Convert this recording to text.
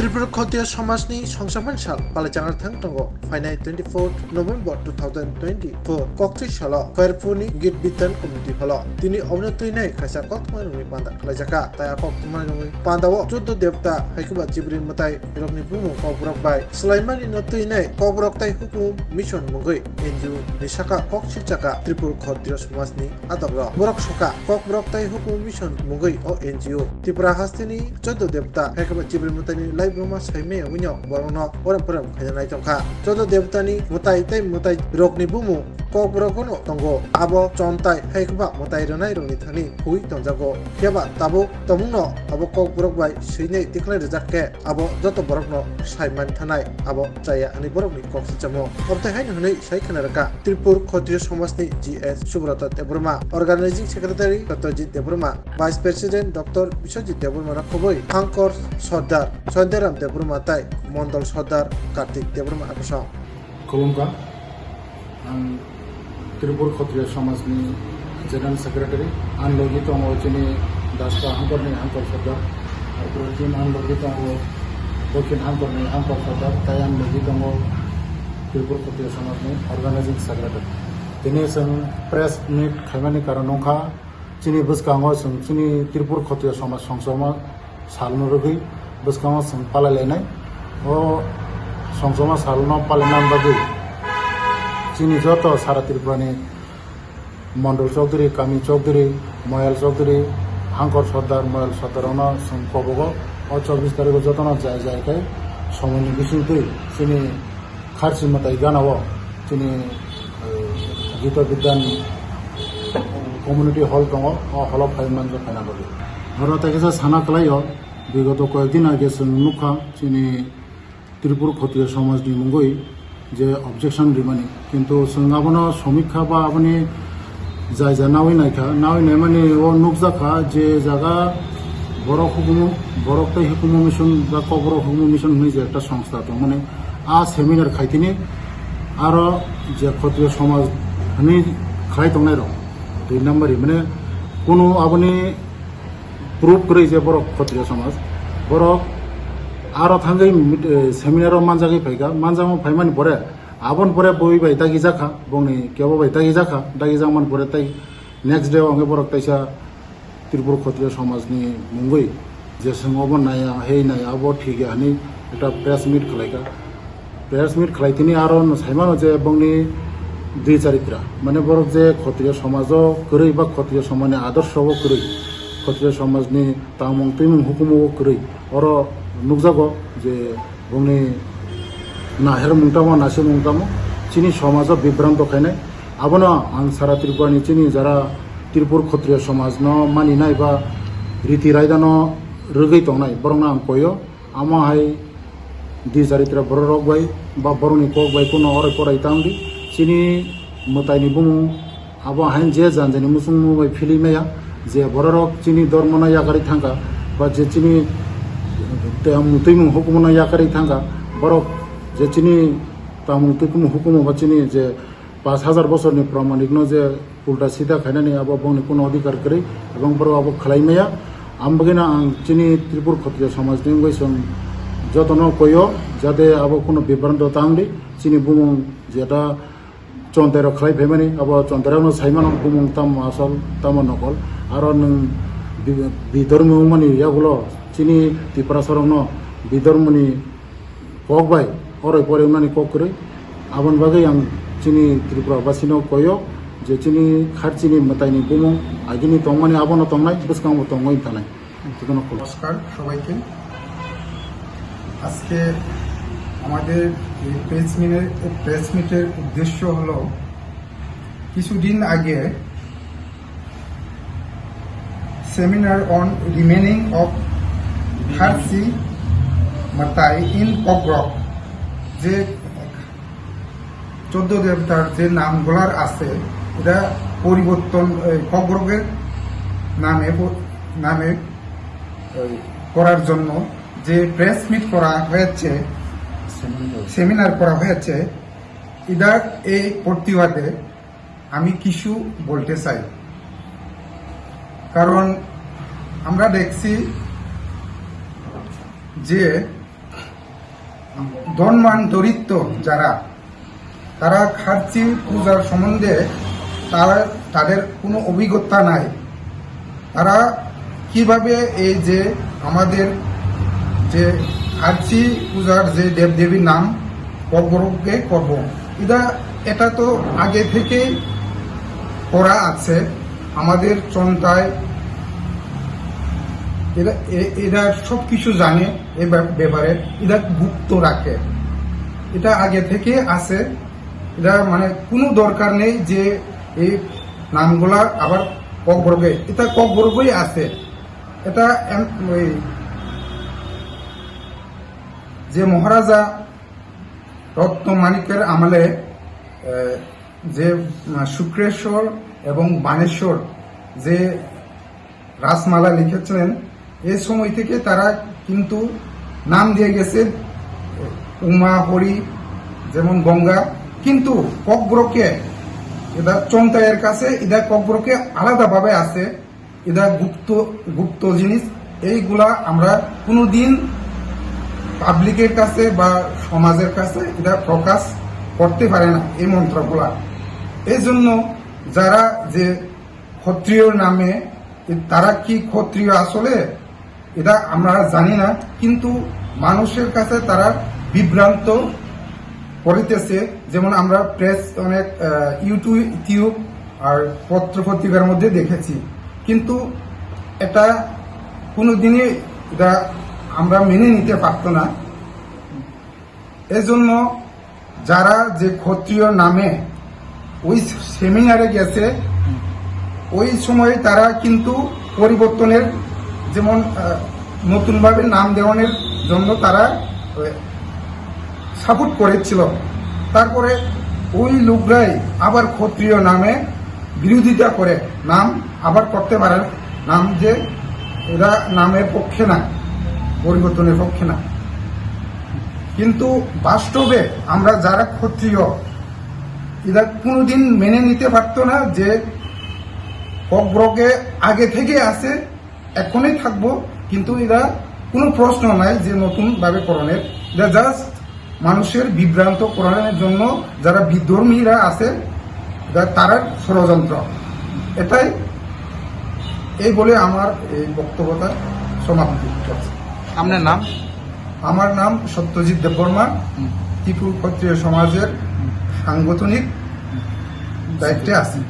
त्रिपुरा खौतिया समाजनि संसामान साल पालाइजानार थां दंगो फाइनाय 24 नभेम्बर 2024 कक्ट्रि साल फायरपुरनि गित बितान कमिटि हल तिनि अवनतुइनाय खायसा कक्तमा रुमि पान्दा खालायजाका ताया कक्तमा रुमि पान्दाव 14 देवता हायकुबा जिब्रि मताय रगनि बुमु कब्रक बाय सलाइमानि नतुइनाय कब्रक ताय हुकुम मिशन मुगै एनजिओ निसाका कक्सि चाका त्रिपुरा खौतिया समाजनि आदर बरक सका कब्रक ताय हुकुम मिशन मुगै ओ एनजिओ त्रिपुरा हास्तिनि 14 देवता हायकुबा जिब्रि मतायनि लाइब्रमा साइमे उन्याव बरनो परम खायनाय तंखा चोद देवतानि मुताय तै मुताय रोगनि बुमु कब्रकनो तंगो आबो चनताय हायखबा मुताय रनाय रंनि थानि हुइ तंजागो केबा ताबो तमुनो आबो कब्रक बाय सैने तिखलाय रजाके आबो जत बरकनो साइमान थानाय आबो चाया अनि बरकनि कक्सि चमो अबताय हायन हनै साइखनारका त्रिपुर खत्रिय समाजनि GS Subrata Debbarma organising secretary Dattajit Debbarma vice president doctor Biswajit Debbarma खबै हांकर सरदार सन्देराम देबरमा ताय मंडल सरदार कार्तिक देबरमा आकसं खुलुमगा आं त्रिपुर खत्रिय समाजनि जेनेरेल सेक्रेटारि आं लोगि दङ जोंनि दासका हांकरनि हांकर सरदार ब्रजिन आं लोगि दङ दक्षिण हांकरनि हांकर सरदार ताय आं लोगि दङ त्रिपुर खत्रिय समाजनि अर्गानाइजिंग सेक्रेटारि दिनै जों प्रेस मिट खालामनायनि कारन नंखा जोंनि बसकाङाव जों जोंनि त्रिपुर खत्रिय समाज संसमा सालनो रोगै बसकाङाव जों पालायलायनाय ओ संसमा सालनो पालायनाय बागै जोंनि जत सारा त्रिपुरानि मंडल चौधरी कामी चौधरी मयल चौधरी हांकर सरदार मयल सरदारावनो जों कबगो ओ 24 तारिख जतन जाय जायखाय समयनि बिसिंखै जोंनि खारसि मताय गानाव जोंनि गीत विद्यान कम्युनिटी हल दङ ओ हलाव फाइमान जखानाबो आरो तायसा साना खालायो विगत कয়েকদিন आगे जों नुखा जोंनि त्रिपुर खत्रिय समाजनि मुंगै जे अबजेक्शन रिमानि किन्तु जों आबनो समीक्षा बा आबनि जाय जा नावैनाय माने ओ नुकजाखा जे जागा बरक तै हुकुम मिशन बा कबर हुकुम मिशन होननाय जे একটা সংস্থা दं माने आ सेमिनार खायथिनि आरो जे खत्रिय समाज हनि खाय दंनाय र 2 नम्बरनि माने कोनो आबनि प्रूफ करे जे बरक खत्रिय समाज बरक आरो थांगै सेमिनार मानजागै फायगा मानजामो फायमानि परे आबन परे बय बाय दागि जाखा बंनि केबो बाय दागि जामान परे ताई नेक्स्ट डे आंगे बरक ताइसा त्रिपुर खत्रिय समाजनि मुंगै जे सोंगबो नाया हे नाया आबो ठीके हनि एटा प्रेस मिट खलायतिनि आरो साइमानो जे बंनि दुई चरित्र माने बरक जे खत्रिय समाजो करै बा खत्रिय समाजनि आदर्शबो करै खत्रिय समाजनि तामुं तैमुं हुकुमबो करै अरो नुकजागो जे बुंनि नाहेर मुंतामो नासे मुंतामो चिनि समाज विभ्रांत खायनाय आबनो आं सारा त्रिपुरानि चिनि जारा त्रिपुर खत्रिय समाज न मानिनाय बा रीति रायदानो रोगै तंनाय बरंना आं कयो आमाहाय दि चरित्र बररक बाय बा बरनि कक बाय कुनो अरै फरायतांदि चिनि मतायनि बुमु आबो हाइन जे जानजेनि मुसुं बाय फिलिमाया जे बररक चिनि धर्मना यागारि थांगा बा जे चिनि तैमुं हुकुमना यागारि थांगा बरक जे चिनि तामुं तैमुं हुकुम बा चिनि जे 5000 बছरनि प्रमाणिकनो जे उल्टा सीधा खायनानै आबो बंनि कोनो अधिकार करै एबं बर आबो खलायमाया आमबगेना आं चिनि त्रिपुर खत्रिय समाजनि गयसं जतनो कयो जाते आबो कोनो विभ्रांत तांदि चिनि बुमुं जेटा चन्तेर खलाय फेमानि आबो चन्तेरावनो साइमानो बुमुं ताम आसल ताम नकल आरो नों बिधर्म मानि यागुलो चिनि त्रिपुरा सरंनो बिधर्मनि कक बाय अरै परे मानि कक करै आबन बागै आं चिनि त्रिपुरा बासिनो कयो जे चिनि खारचिनि मतायनि बुमुं आगिनि तंमानि आबनो तंनाय बसकांबो तंगै थानाय नमस्कार সবাইকে আজকে আমাদের এই প্রেস মিটের উদ্দেশ্য হলো কিছুদিন আগে সেমিনার অন রিমেনিং অফ খারসি মাতাই ইন কগ্রক যে 14 দেবতার যে নামগুলার আছে এটা পরিবর্তন কগ্রকের নামে করার জন্য যে প্রেস মিট করা হয়েছে সেমিনার করা হয়েছে এটার এই প্রতিবাদে আমি কিছু বলতে চাই কারণ আমরা দেখছি যে ধনমান দরিদ্র যারা, তারা খার্চি পূজার সম্বন্ধে তাদের কোনো অভিজ্ঞতা নাই। তারা কিভাবে এই যে আমাদের যে খার্চি পূজার যে দেবদেবীর নাম কবরকে করব, এটা তো আগে থেকেই করা আছে আমাদের চন্তায়। এরা সব কিছু জানে এ ব্যাপারে, এরা গুপ্ত রাখে, এটা আগে থেকে আছে। এটা মানে কোনো দরকার নেই যে এই নামগুলা আবার ককবর্গে, এটা ককবর্গই আছে। এটা ওই যে মহারাজা রত্নমাণিক্যের আমলে যে শুক্রেশ্বর এবং বাণেশ্বর যে রাসমালা লিখেছিলেন, এই সময় থেকে তারা কিন্তু নাম দিয়ে গেছে উমা, হরি, যেমন গঙ্গা। কিন্তু ককবরকে এটা চন্তায়ের কাছে, এটা ককবরকে আলাদাভাবে আছে। এটা গুপ্ত জিনিস, এইগুলা আমরা কোনোদিন পাবলিকের কাছে বা সমাজের কাছে এটা প্রকাশ করতে পারে না এই মন্ত্রগুলা। এই জন্য যারা যে ক্ষত্রিয় নামে, তারা কি ক্ষত্রিয় আসলে এটা আমরা জানি না, কিন্তু মানুষের কাছে তারা বিভ্রান্ত করিতেছে। যেমন আমরা প্রেস অনেক ইউটিউব আর পত্রপত্রিকার মধ্যে দেখেছি, কিন্তু এটা কোনোদিনই এটা আমরা মেনে নিতে পারত না। এজন্য যারা যে ক্ষত্রিয় নামে ওই সেমিনারে গেছে, ওই সময় তারা কিন্তু পরিবর্তনের, যেমন নতুনভাবে নাম দেওয়ানোর জন্য তারা সাপোর্ট করেছিল। তারপরে ওই লোকরাই আবার ক্ষত্রিয় নামে বিরোধিতা করে নাম আবার করতে পারে, নাম যে এরা নামের পক্ষে না, পরিবর্তনের পক্ষে না। কিন্তু বাস্তবে আমরা যারা ক্ষত্রিয়, এরা কোনোদিন মেনে নিতে পারতো না যে ককবরকে আগে থেকে আছে, এখনই থাকবো। কিন্তু এরা কোনো প্রশ্ন নাই যে নতুন ভাবে করণের, এরা জাস্ট মানুষের বিভ্রান্ত করণের জন্য যারা বিধর্মীরা আছে তারা ষড়যন্ত্র। এটাই এই বলে আমার এই বক্তব্যটা সমাপ্তি করছে। আপনার নাম? আমার নাম সত্যজিৎ দেববর্মা, ত্রিপুর ক্ষত্রিয় সমাজের সাংগঠনিক দায়িত্বে আছি।